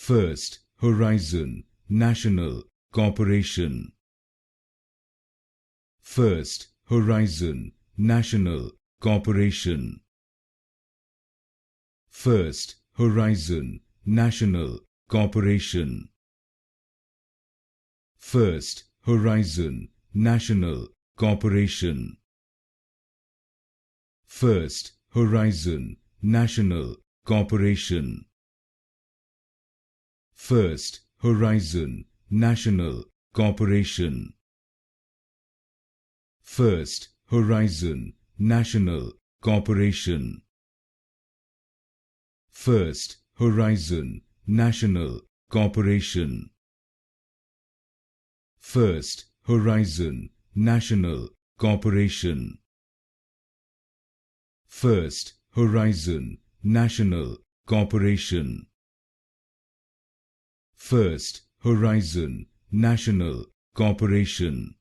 First Horizon National Corporation. First Horizon National Corporation. First Horizon National Corporation. First Horizon National Corporation. First Horizon National Corporation. First Horizon National Corporation. First Horizon National Corporation. First Horizon National Corporation. First Horizon National Corporation. First Horizon National Corporation. First Horizon National Corporation.